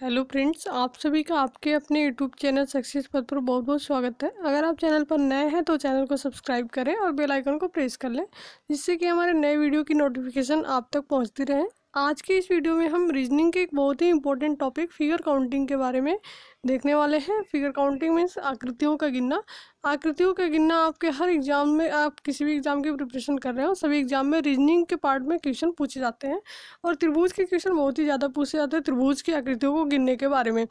Hello friends, आप सभी का आपके अपने यूट्यूब चैनल सक्सेस पथ पर बहुत बहुत स्वागत है। अगर आप चैनल पर नए हैं तो चैनल को सब्सक्राइब करें और बेल आइकन को प्रेस कर लें, जिससे कि हमारे नए वीडियो की नोटिफिकेशन आप तक पहुंचती रहे। आज की इस वीडियो में हम रीजनिंग के एक बहुत ही इंपॉर्टेंट टॉपिक फिगर काउंटिंग के बारे में देखने वाले हैं। फिगर काउंटिंग मीन्स आकृतियों का गिनना। आकृतियों का गिनना आपके हर एग्जाम में, आप किसी भी एग्जाम की प्रिपरेशन कर रहे हो, सभी एग्जाम में रीजनिंग के पार्ट में क्वेश्चन पूछे जाते हैं। और त्रिभुज के क्वेश्चन बहुत ही ज़्यादा पूछे जाते हैं त्रिभुज की आकृतियों को गिनने के बारे में।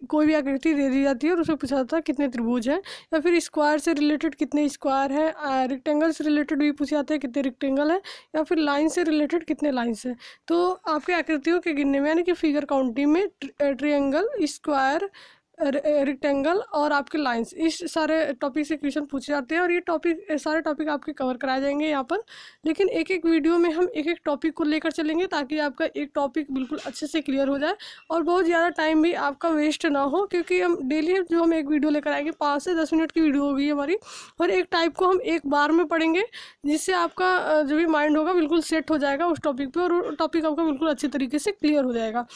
कोई भी आकृति दे दी जाती है और उसमें पूछा जाता है कितने त्रिभुज हैं, या फिर स्क्वायर से रिलेटेड कितने स्क्वायर है, रेक्टेंगल से रिलेटेड भी पूछे जाते हैं कितने रेक्टेंगल है, या फिर लाइन से रिलेटेड कितने लाइन्स हैं। तो आपके आकृतियों के गिनने में यानी कि फिगर काउंटिंग में ट्रायंगल, स्क्वायर, रेक्टेंगल और आपके लाइंस, इस सारे टॉपिक से क्वेश्चन पूछे जाते हैं। और ये सारे टॉपिक आपके कवर कराए जाएंगे यहाँ पर। लेकिन एक एक वीडियो में हम एक एक टॉपिक को लेकर चलेंगे ताकि आपका एक टॉपिक बिल्कुल अच्छे से क्लियर हो जाए और बहुत ज़्यादा टाइम भी आपका वेस्ट ना हो, क्योंकि हम डेली जो हम एक वीडियो लेकर आएंगे 5 से 10 मिनट की वीडियो होगी हमारी, और एक टाइप को हम एक बार में पढ़ेंगे, जिससे आपका जो भी माइंड होगा बिल्कुल सेट हो जाएगा उस टॉपिक पर, और वो टॉपिक आपका बिल्कुल अच्छे तरीके से क्लियर हो जाएगा।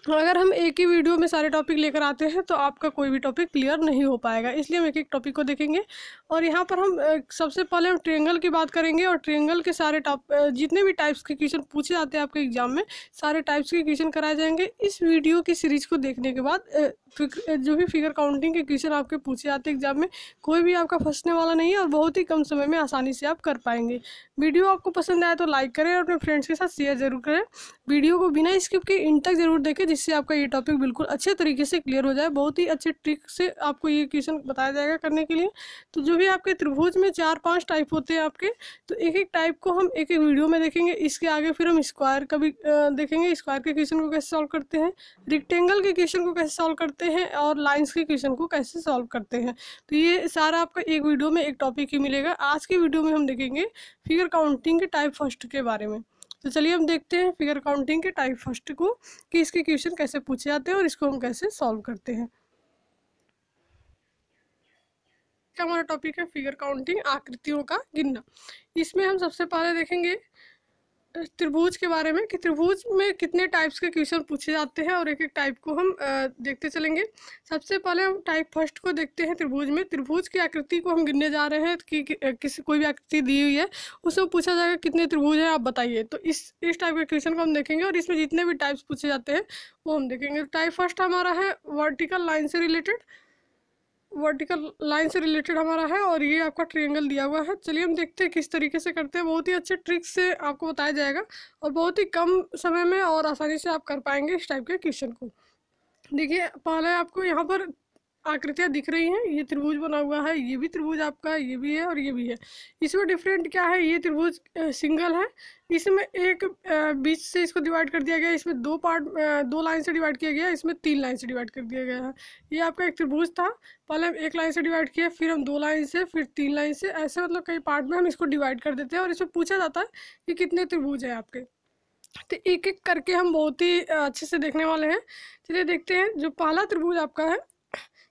अगर हम एक ही वीडियो में सारे टॉपिक लेकर आते हैं तो आपका कोई भी टॉपिक क्लियर नहीं हो पाएगा, इसलिए हम एक एक टॉपिक को देखेंगे। और यहाँ पर हम सबसे पहले हम ट्रायंगल की बात करेंगे, और ट्रायंगल के सारे जितने भी टाइप्स के क्वेश्चन पूछे जाते हैं आपके एग्जाम में, सारे टाइप्स के क्वेश्चन कराए जाएंगे। इस वीडियो की सीरीज को देखने के बाद जो भी फिगर काउंटिंग के क्वेश्चन आपके पूछे जाते हैं एग्जाम में, कोई भी आपका फंसने वाला नहीं है और बहुत ही कम समय में आसानी से आप कर पाएंगे। वीडियो आपको पसंद आए तो लाइक करें और अपने फ्रेंड्स के साथ शेयर जरूर करें। वीडियो को बिना स्किप के इन तक जरूर देखें, जिससे आपका ये टॉपिक बिल्कुल अच्छे तरीके से क्लियर हो जाए। बहुत ही अच्छे ट्रिक से आपको ये क्वेश्चन बताया जाएगा करने के लिए। तो जो भी आपके त्रिभुज में 4-5 टाइप होते हैं आपके, तो एक एक टाइप को हम एक एक वीडियो में देखेंगे। इसके आगे फिर हम स्क्वायर का भी देखेंगे, स्क्वायर के क्वेश्चन को कैसे सॉल्व करते हैं, रेक्टेंगल के क्वेश्चन को कैसे सॉल्व करते हैं, और लाइन्स के क्वेश्चन को कैसे सॉल्व करते हैं। तो ये सारा आपका एक वीडियो में एक टॉपिक ही मिलेगा। आज की वीडियो में हम देखेंगे फिगर काउंटिंग के टाइप फर्स्ट के बारे में। तो चलिए हम देखते हैं फिगर काउंटिंग के टाइप फर्स्ट को, कि इसके क्वेश्चन कैसे पूछे जाते हैं और इसको हम कैसे सॉल्व करते हैं। हमारा टॉपिक है फिगर काउंटिंग, आकृतियों का गिनना। इसमें हम सबसे पहले देखेंगे त्रिभुज के बारे में, कि त्रिभुज में कितने टाइप्स के क्वेश्चन पूछे जाते हैं, और एक एक टाइप को हम देखते चलेंगे। सबसे पहले हम टाइप फर्स्ट को देखते हैं। त्रिभुज में त्रिभुज की आकृति को हम गिनने जा रहे हैं कि किसी कोई भी आकृति दी हुई है, उसमें पूछा जाएगा कितने त्रिभुज हैं आप बताइए। तो इस टाइप के क्वेश्चन को हम देखेंगे, और इसमें जितने भी टाइप्स पूछे जाते हैं वो हम देखेंगे। टाइप फर्स्ट हमारा है वर्टिकल लाइन से रिलेटेड, हमारा है, और ये आपका ट्रायंगल दिया हुआ है। चलिए हम देखते हैं किस तरीके से करते हैं। बहुत ही अच्छे ट्रिक से आपको बताया जाएगा और बहुत ही कम समय में और आसानी से आप कर पाएंगे इस टाइप के क्वेश्चन को। देखिए, पहले आपको यहाँ पर आकृतियाँ दिख रही हैं। ये त्रिभुज बना हुआ है, ये भी त्रिभुज आपका, ये भी है और ये भी है। इसमें डिफरेंट क्या है, ये त्रिभुज सिंगल है, इसमें एक बीच से इसको डिवाइड कर दिया गया, इसमें दो लाइन से डिवाइड किया गया, इसमें 3 लाइन से डिवाइड कर दिया गया है। ये आपका एक त्रिभुज था, पहले हम 1 लाइन से डिवाइड किया, फिर हम 2 लाइन से, फिर 3 लाइन से, ऐसे मतलब कई पार्ट में हम इसको डिवाइड कर देते हैं। और इसमें पूछा जाता है कि कितने त्रिभुज हैं आपके। तो एक एक करके हम बहुत ही अच्छे से देखने वाले हैं। चलिए देखते हैं। जो पहला त्रिभुज आपका है,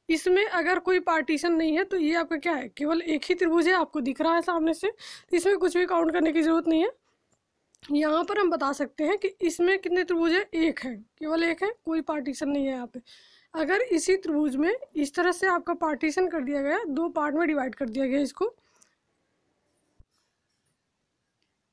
इसमें अगर कोई पार्टीशन नहीं है तो ये आपका क्या है, केवल एक ही त्रिभुज है, आपको दिख रहा है सामने से, तो इसमें कुछ भी काउंट करने की जरूरत नहीं है। यहाँ पर हम बता सकते हैं कि इसमें कितने त्रिभुज है, एक है, केवल एक है, कोई पार्टीशन नहीं है यहाँ पे। अगर इसी त्रिभुज में इस तरह से आपका पार्टीशन कर दिया गया, 2 पार्ट में डिवाइड कर दिया गया इसको,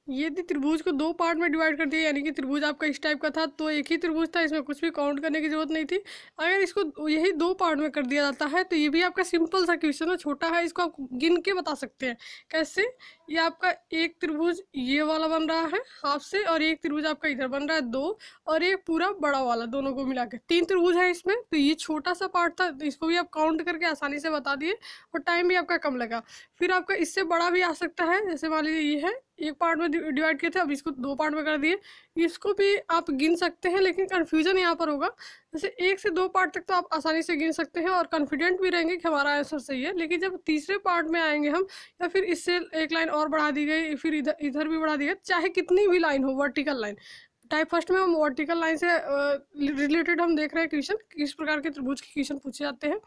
यदि त्रिभुज को 2 पार्ट में डिवाइड कर दिया, यानी कि त्रिभुज आपका इस टाइप का था तो एक ही त्रिभुज था, इसमें कुछ भी काउंट करने की जरूरत नहीं थी। अगर इसको यही 2 पार्ट में कर दिया जाता है तो ये भी आपका सिंपल सा क्वेश्चन है, छोटा है, इसको आप गिन के बता सकते हैं। कैसे? ये आपका एक त्रिभुज ये वाला बन रहा है हाफ से, और एक त्रिभुज आपका इधर बन रहा है 2, और एक पूरा बड़ा वाला, दोनों को मिला के 3 त्रिभुज है इसमें। तो ये छोटा सा पार्ट था, तो इसको भी आप काउंट करके आसानी से बता दिए और टाइम भी आपका कम लगा। फिर आपका इससे बड़ा भी आ सकता है, जैसे मान लीजिए ये है, एक पार्ट में डिवाइड किए थे, अब इसको 2 पार्ट में कर दिए, इसको भी आप गिन सकते हैं। लेकिन कन्फ्यूजन यहाँ पर होगा, जैसे 1 से 2 पार्ट तक तो आप आसानी से गिन सकते हैं और कॉन्फिडेंट भी रहेंगे कि हमारा आंसर सही है। लेकिन जब तीसरे पार्ट में आएंगे हम, या फिर इससे एक लाइन और बढ़ा दी गई, फिर इधर भी बढ़ा दी गई, चाहे कितनी भी लाइन हो, वर्टिकल लाइन, टाइप फर्स्ट में हम वर्टिकल लाइन से रिलेटेड हम देख रहे हैं क्वेश्चन, किस प्रकार के त्रिभुज के क्वेश्चन पूछे जाते हैं।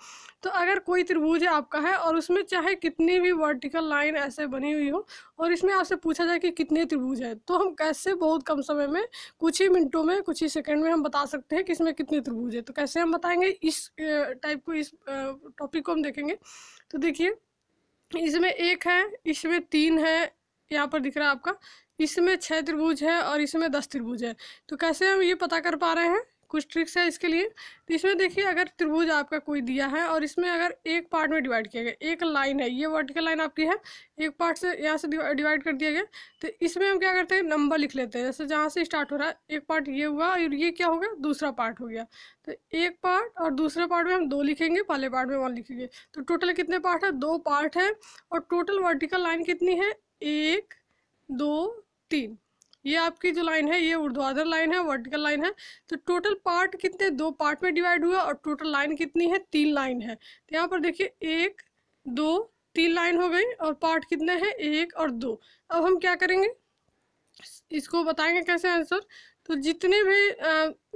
तो अगर कोई त्रिभुज है आपका है और उसमें चाहे कितनी भी वर्टिकल लाइन ऐसे बनी हुई हो और इसमें आपसे पूछा जाए कि कितने त्रिभुज है, तो हम कैसे बहुत कम समय में, कुछ ही मिनटों में, कुछ ही सेकंड में हम बता सकते हैं कि इसमें कितने त्रिभुज है। तो कैसे हम बताएंगे इस टाइप को, इस टॉपिक को हम देखेंगे। तो देखिए, इसमें 1 है, इसमें 3 है, यहाँ पर दिख रहा है आपका, इसमें 6 त्रिभुज है और इसमें 10 त्रिभुज है। तो कैसे हम ये पता कर पा रहे हैं, कुछ ट्रिक्स है इसके लिए। तो इसमें देखिए, अगर त्रिभुज आपका कोई दिया है और इसमें अगर एक पार्ट में डिवाइड किया गया, एक लाइन है, ये वर्टिकल लाइन आपकी है, एक पार्ट से यहाँ से डिवाइड कर दिया गया, तो इसमें हम क्या करते हैं, नंबर लिख लेते हैं। जैसे जहाँ से स्टार्ट हो रहा है, एक पार्ट ये हुआ और ये क्या हो गया, दूसरा पार्ट हो गया। तो एक पार्ट और दूसरे पार्ट में हम 2 लिखेंगे, पहले पार्ट में 1 लिखेंगे। तो टोटल कितने पार्ट है, 2 पार्ट है। और टोटल वर्टिकल लाइन कितनी है, 1 2 3। ये आपकी जो लाइन है ये ऊर्ध्वाधर लाइन है, वर्टिकल लाइन है। तो टोटल पार्ट कितने, 2 पार्ट में डिवाइड हुआ और टोटल लाइन कितनी है, 3 लाइन है। तो यहाँ पर देखिए 1 2 3 लाइन हो गई और पार्ट कितने हैं, 1 और 2। अब हम क्या करेंगे, इसको बताएंगे कैसे आंसर। तो जितने भी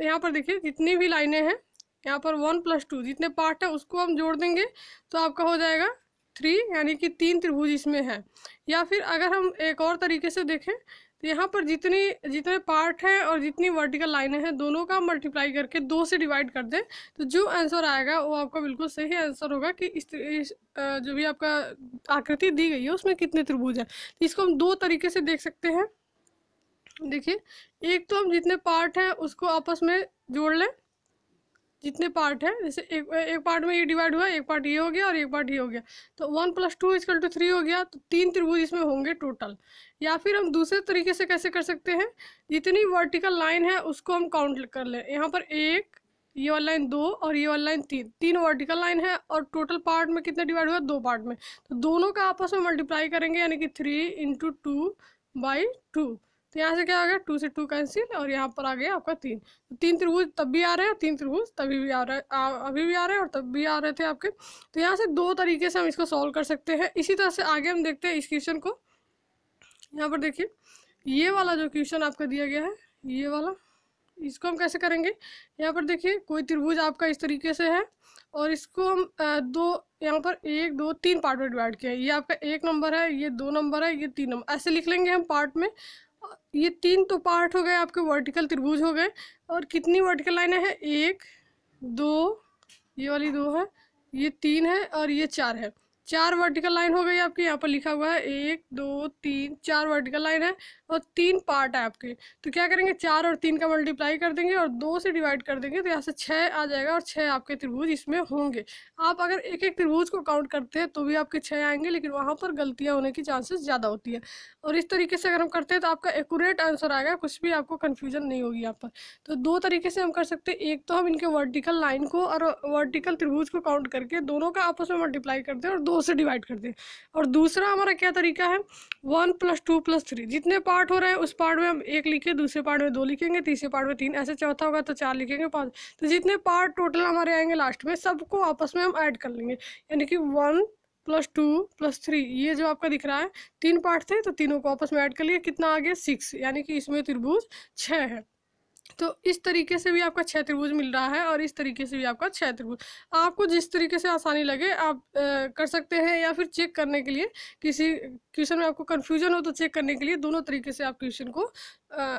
यहाँ पर देखिए, जितनी भी लाइनें हैं, यहाँ पर 1 + 2 जितने पार्ट है उसको हम जोड़ देंगे तो आपका हो जाएगा 3, यानी कि 3 त्रिभुज इसमें है। या फिर अगर हम एक और तरीके से देखें, तो यहाँ पर जितने पार्ट हैं और जितनी वर्टिकल लाइनें हैं, दोनों का मल्टीप्लाई करके 2 से डिवाइड कर दें, तो जो आंसर आएगा वो आपका बिल्कुल सही आंसर होगा कि इस जो भी आपका आकृति दी गई है उसमें कितने त्रिभुज हैं। तो इसको हम 2 तरीके से देख सकते हैं। देखिए, एक तो हम जितने पार्ट हैं उसको आपस में जोड़ लें, जितने पार्ट है, जैसे एक पार्ट में ये डिवाइड हुआ, एक पार्ट ये हो गया और एक पार्ट ये हो गया, तो 1 + 2 = 3 हो गया। तो 3 त्रिभुज इसमें होंगे टोटल। या फिर हम दूसरे तरीके से कैसे कर सकते हैं, जितनी वर्टिकल लाइन है उसको हम काउंट कर लें। यहाँ पर 1, ये वाला लाइन 2 और ये वाला लाइन 3, 3 वर्टिकल लाइन है और टोटल पार्ट में कितना डिवाइड हुआ, 2 पार्ट में। तो दोनों का आपस में मल्टीप्लाई करेंगे, यानी कि 3 × 2/2। तो यहाँ से क्या आ गया, 2 से 2 कैंसिल और यहाँ पर आ गया आपका 3। तो 3 त्रिभुज तब भी आ रहे हैं, 3 त्रिभुज तभी भी आ रहे हैं, अभी भी आ रहे हैं और तब भी आ रहे थे आपके। तो यहाँ से 2 तरीके से हम इसको सॉल्व कर सकते हैं। इसी तरह से आगे हम देखते हैं इस क्वेश्चन को। यहाँ पर देखिए, ये वाला जो क्वेश्चन आपका दिया गया है, ये वाला, इसको हम कैसे करेंगे। यहाँ पर देखिए, कोई त्रिभुज आपका इस तरीके से है और इसको हम यहाँ पर 1 2 3 पार्ट में डिवाइड किया है। ये आपका 1 नंबर है, ये 2 नंबर है, ये 3 नंबर, ऐसे लिख लेंगे हम पार्ट में। ये 3 तो पार्ट हो गए आपके, वर्टिकल त्रिभुज हो गए। और कितनी वर्टिकल लाइनें हैं, 1 2, ये वाली 2 है, ये 3 है और ये 4 है। 4 वर्टिकल लाइन हो गई आपकी, यहाँ पर लिखा हुआ है 1 2 3, 4 वर्टिकल लाइन है और 3 पार्ट है आपके। तो क्या करेंगे, 4 और 3 का मल्टीप्लाई कर देंगे और 2 से डिवाइड कर देंगे, तो यहाँ से 6 आ जाएगा और 6 आपके त्रिभुज इसमें होंगे। आप अगर एक एक त्रिभुज को काउंट करते हैं तो भी आपके 6 आएंगे, लेकिन वहाँ पर गलतियाँ होने की चांसेस ज़्यादा होती है। और इस तरीके से अगर हम करते हैं तो आपका एक्यूरेट आंसर आएगा, कुछ भी आपको कन्फ्यूजन नहीं होगी यहाँ पर। तो 2 तरीके से हम कर सकते हैं। एक तो हम इनके वर्टिकल लाइन को और वर्टिकल त्रिभुज को काउंट करके दोनों का आपस में मल्टीप्लाई करते हैं और 2 से डिवाइड करते हैं। और दूसरा हमारा क्या तरीका है, 1 + 2 + 3, जितने पार्ट हो रहे हैं उस पार्ट में हम 1 लिखे, दूसरे पार्ट में 2 लिखेंगे, तीसरे पार्ट में 3, ऐसे चौथा होगा तो 4 लिखेंगे, 5। तो जितने पार्ट टोटल हमारे आएंगे लास्ट में, सबको आपस में हम ऐड कर लेंगे, यानी कि 1 + 2 + 3, ये जो आपका दिख रहा है 3 पार्ट थे तो तीनों को आपस में ऐड कर लिए, कितना आ गया, 6, यानी कि इसमें त्रिभुज 6 है। तो इस तरीके से भी आपका 6 त्रिभुज मिल रहा है और इस तरीके से भी आपका 6 त्रिभुज। आपको जिस तरीके से आसानी लगे आप कर सकते हैं, या फिर चेक करने के लिए, किसी क्वेश्चन में आपको कन्फ्यूजन हो तो चेक करने के लिए दोनों तरीके से आप क्वेश्चन को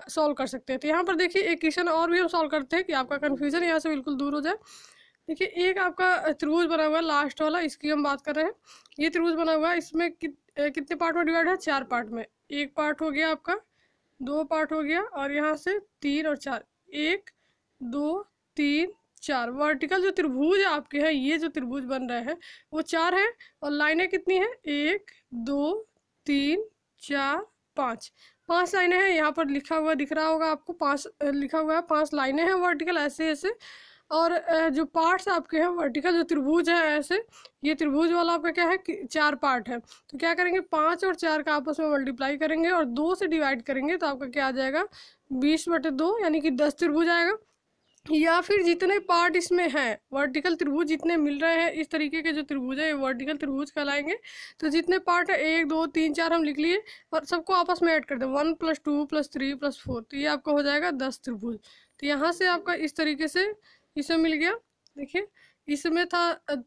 सॉल्व कर सकते हैं। तो यहाँ पर देखिए, एक क्वेश्चन और भी हम सॉल्व करते हैं कि आपका कन्फ्यूजन यहाँ से बिल्कुल दूर हो जाए। देखिए, एक आपका त्रिभुज बना हुआ है, लास्ट वाला, इसकी हम बात कर रहे हैं। ये त्रिभुज बना हुआ है, इसमें कितने पार्ट में डिवाइड है, 4 पार्ट में। 1 पार्ट हो गया आपका, 2 पार्ट हो गया और यहाँ से 3 और 4, 1 2 3 4। वर्टिकल जो त्रिभुज आपके हैं, ये जो त्रिभुज बन रहे हैं वो 4 हैं और लाइनें कितनी हैं, 1 2 3 4 5, 5 लाइनें हैं। यहाँ पर लिखा हुआ दिख रहा होगा आपको, 5 लिखा हुआ है, 5 लाइनें हैं वर्टिकल, ऐसे ऐसे। और जो पार्ट्स आपके हैं वर्टिकल, जो त्रिभुज है ऐसे, ये त्रिभुज वाला आपका क्या है कि 4 पार्ट है। तो क्या करेंगे, 5 और 4 का आपस में मल्टीप्लाई करेंगे और 2 से डिवाइड करेंगे, तो आपका क्या आ जाएगा, 20/2, यानी कि 10 त्रिभुज आएगा। या फिर जितने पार्ट इसमें हैं वर्टिकल त्रिभुज जितने मिल रहे हैं, इस तरीके के जो त्रिभुज है ये वर्टिकल त्रिभुज कहलाएंगे। तो जितने पार्ट है 1 2 3 4 हम लिख लिए और सबको आपस में ऐड कर दें 1 + 2 + 3 + 4, तो ये आपका हो जाएगा 10 त्रिभुज। तो यहाँ से आपका इस तरीके से इसमें मिल गया। देखिए इसमें था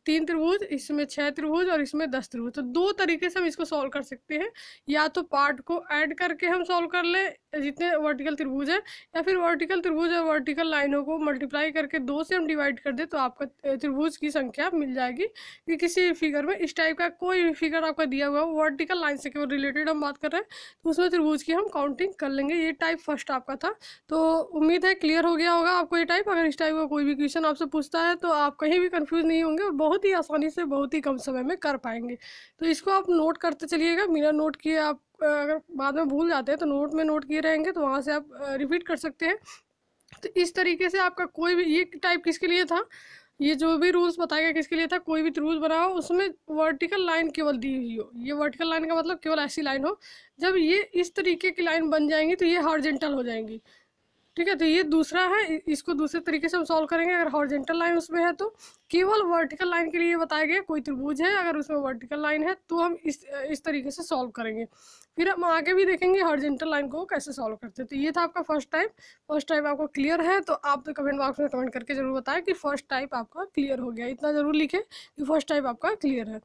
3 त्रिभुज, इसमें 6 त्रिभुज और इसमें 10 त्रिभुज। तो दो तरीके से हम इसको सॉल्व कर सकते हैं, या तो पार्ट को ऐड करके हम सॉल्व कर ले जितने वर्टिकल त्रिभुज है, या फिर वर्टिकल त्रिभुज और वर्टिकल लाइनों को मल्टीप्लाई करके 2 से हम डिवाइड कर दे तो आपका त्रिभुज की संख्या मिल जाएगी। कि किसी फिगर में इस टाइप का कोई भी फिगर आपका दिया हुआ है वर्टिकल लाइन से केवल रिलेटेड हम बात कर रहे हैं, तो उसमें त्रिभुज की हम काउंटिंग कर लेंगे। ये टाइप फर्स्ट आपका था। तो उम्मीद है क्लियर हो गया होगा आपको ये टाइप। अगर इस टाइप का कोई भी क्वेश्चन आपसे पूछता है तो आप कहीं भी कंफ्यूज नहीं होंगे और बहुत ही आसानी से बहुत ही कम समय में कर पाएंगे। तो इसको आप नोट करते चलिएगा, बिना नोट किए आप अगर बाद में भूल जाते हैं तो नोट में नोट किए रहेंगे तो वहाँ से आप रिपीट कर सकते हैं। तो इस तरीके से आपका कोई भी ये टाइप किसके लिए था, ये जो भी रूल्स बताया गया किसके लिए था, कोई भी त्रिभुज बना हो उसमें वर्टिकल लाइन केवल दी हुई हो। ये वर्टिकल लाइन का मतलब केवल ऐसी लाइन हो, जब ये इस तरीके की लाइन बन जाएंगी तो ये हॉरिजॉन्टल हो जाएंगी। ठीक है, तो ये दूसरा है, इसको दूसरे तरीके से हम सॉल्व करेंगे। अगर हॉरिजॉन्टल लाइन उसमें है तो केवल वर्टिकल लाइन के लिए बताया गया कोई त्रिभुज है, अगर उसमें वर्टिकल लाइन है तो हम इस तरीके से सॉल्व करेंगे। फिर हम आगे भी देखेंगे हॉरिजॉन्टल लाइन को कैसे सॉल्व करते हैं। तो ये था आपका फर्स्ट टाइप। फर्स्ट टाइप आपको क्लियर है तो आप तो कमेंट बॉक्स में कमेंट करके जरूर बताएं कि फर्स्ट टाइप आपका क्लियर हो गया। इतना जरूर लिखें कि फर्स्ट टाइप आपका क्लियर है।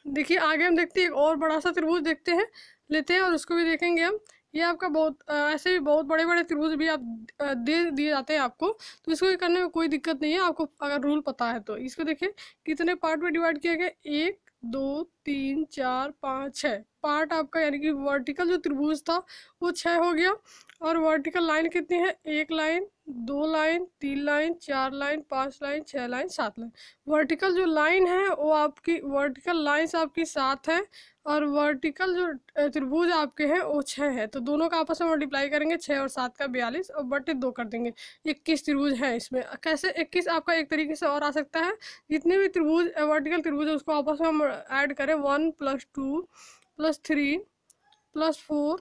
देखिए आगे हम देखते हैं एक और बड़ा सा त्रिभुज देखते हैं, लेते हैं और उसको भी देखेंगे हम। ये आपका बहुत ऐसे भी बहुत बड़े बड़े त्रिभुज भी आप दे दिए जाते हैं आपको, तो इसको करने में कोई दिक्कत नहीं है आपको अगर रूल पता है तो। इसको देखिए कितने पार्ट में डिवाइड किया गया, 1 2 3 4 5 6 पार्ट आपका, यानी कि वर्टिकल जो त्रिभुज था वो 6 हो गया। और वर्टिकल लाइन कितनी है, 1 line 2 line 3 line 4 line 5 line 6 line 7 line. Vertical जो लाइन है वो आपकी वर्टिकल लाइन्स आपकी 7 है और वर्टिकल जो त्रिभुज आपके हैं वो 6 है। तो दोनों का आपस में मल्टीप्लाई करेंगे, 6 और 7 का 42 और बटे 2 कर देंगे। 21 त्रिभुज है इसमें। कैसे 21 आपका एक तरीके से और आ सकता है, जितने भी त्रिभुज वर्टिकल त्रिभुज है उसको आपस में हम ऐड करें 1 + 2 + 3 + 4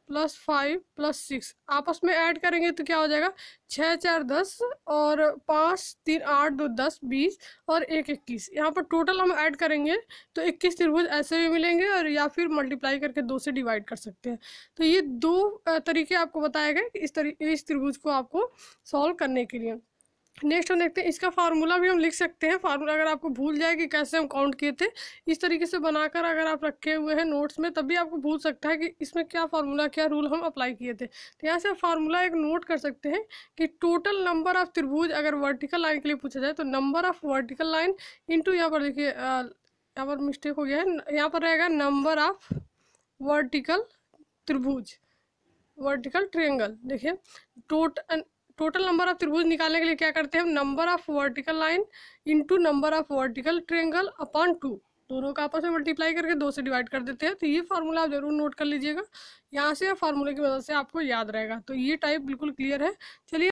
+ 5 + 6 आपस में ऐड करेंगे तो क्या हो जाएगा, 6 4 10 और 5 3 8 2 10 20 और 1 21। यहाँ पर टोटल हम ऐड करेंगे तो 21 त्रिभुज ऐसे भी मिलेंगे और या फिर मल्टीप्लाई करके 2 से डिवाइड कर सकते हैं। तो ये दो तरीके आपको बताए गए इस त्रिभुज को आपको सॉल्व करने के लिए। नेक्स्ट हम देखते हैं इसका फार्मूला भी हम लिख सकते हैं। फार्मूला अगर आपको भूल जाए कि कैसे हम काउंट किए थे, इस तरीके से बनाकर अगर आप रखे हुए हैं नोट्स में तभी आपको भूल सकता है कि इसमें क्या फार्मूला क्या रूल हम अप्लाई किए थे। तो यहाँ से फार्मूला एक नोट कर सकते हैं कि टोटल नंबर ऑफ त्रिभुज अगर वर्टिकल लाइन के लिए पूछा जाए तो number of vertical line into, यहाँ पर देखिए यहाँ पर मिस्टेक हो गया है, यहाँ पर रहेगा नंबर ऑफ वर्टिकल त्रिभुज, वर्टिकल ट्रायंगल। देखिए टोटल नंबर ऑफ त्रिभुज निकालने के लिए क्या करते हैं हम, number of vertical line into number of vertical triangle upon 2, दोनों का आपस में मल्टीप्लाई करके 2 से डिवाइड कर देते हैं। तो ये फार्मूला आप जरूर नोट कर लीजिएगा, यहाँ से फार्मूले की मदद से आपको याद रहेगा। तो ये टाइप बिल्कुल क्लियर है। चलिए